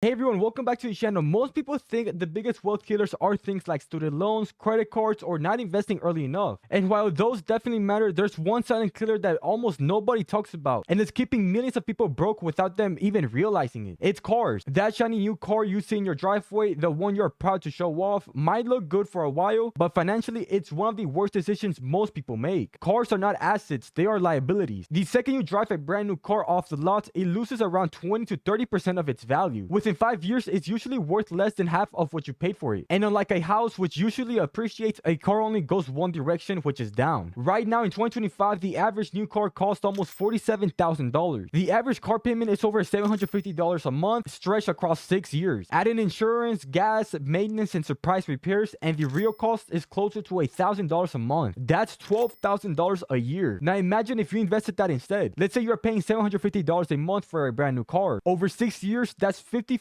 Hey everyone, welcome back to the channel. Most people think the biggest wealth killers are things like student loans, credit cards, or not investing early enough. And while those definitely matter, there's one silent killer that almost nobody talks about, and it's keeping millions of people broke without them even realizing it. It's cars. That shiny new car you see in your driveway, the one you're proud to show off, might look good for a while, but financially it's one of the worst decisions most people make. Cars are not assets, they are liabilities. The second you drive a brand new car off the lot, it loses around 20 to 30% of its value. Within 5 years, it's usually worth less than half of what you paid for it. And unlike a house, which usually appreciates, a car only goes one direction, which is down. Right now in 2025, the average new car costs almost $47,000. The average car payment is over $750 a month, stretched across 6 years. Add in insurance, gas, maintenance, and surprise repairs, and the real cost is closer to $1,000 a month. That's $12,000 a year. Now imagine if you invested that instead. Let's say you're paying $750 a month for a brand new car. Over 6 years, that's $54,000.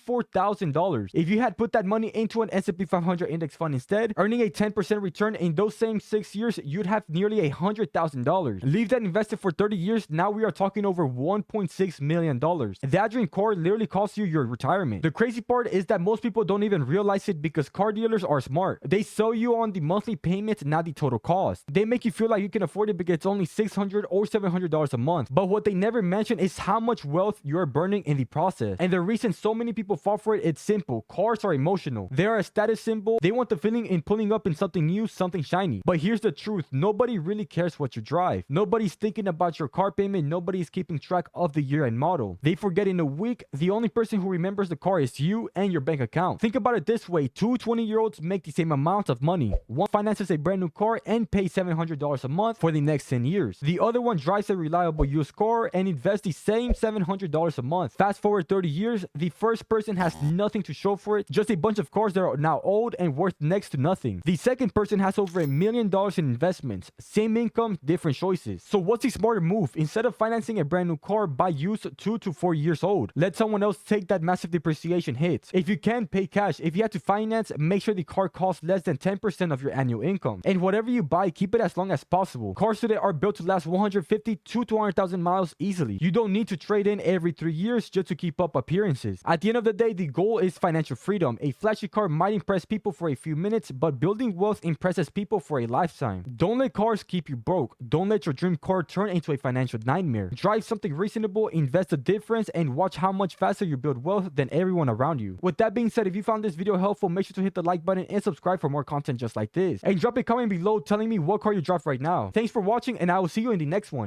If you had put that money into an S&P 500 index fund instead, earning a 10% return in those same 6 years, you'd have nearly $100,000. Leave that invested for 30 years, now we are talking over $1.6 million. That dream car literally costs you your retirement. The crazy part is that most people don't even realize it because car dealers are smart. They sell you on the monthly payment, not the total cost. They make you feel like you can afford it because it's only $600 or $700 a month. But what they never mention is how much wealth you're burning in the process. And the reason so many people fall for it, it's simple. Cars are emotional. They are a status symbol. They want the feeling in pulling up in something new, something shiny. But here's the truth. Nobody really cares what you drive. Nobody's thinking about your car payment. Nobody's keeping track of the year and model. They forget in a week, the only person who remembers the car is you and your bank account. Think about it this way. Two 20-year-olds make the same amount of money. One finances a brand new car and pays $700 a month for the next 10 years. The other one drives a reliable used car and invests the same $700 a month. Fast forward 30 years, the first person has nothing to show for it, just a bunch of cars that are now old and worth next to nothing. The second person has over $1 million in investments. Same income, different choices. So what's the smarter move? Instead of financing a brand new car, buy used 2 to 4 years old. Let someone else take that massive depreciation hit. If you can, pay cash. If you have to finance, make sure the car costs less than 10% of your annual income. And whatever you buy, keep it as long as possible. Cars today are built to last 150 to 200,000 miles easily. You don't need to trade in every 3 years just to keep up appearances. At the end of the day, the goal is financial freedom. A flashy car might impress people for a few minutes, but building wealth impresses people for a lifetime. Don't let cars keep you broke. Don't let your dream car turn into a financial nightmare. Drive something reasonable, invest the difference, and watch how much faster you build wealth than everyone around you. With that being said, if you found this video helpful, make sure to hit the like button and subscribe for more content just like this. And drop a comment below telling me what car you drive right now. Thanks for watching, and I will see you in the next one.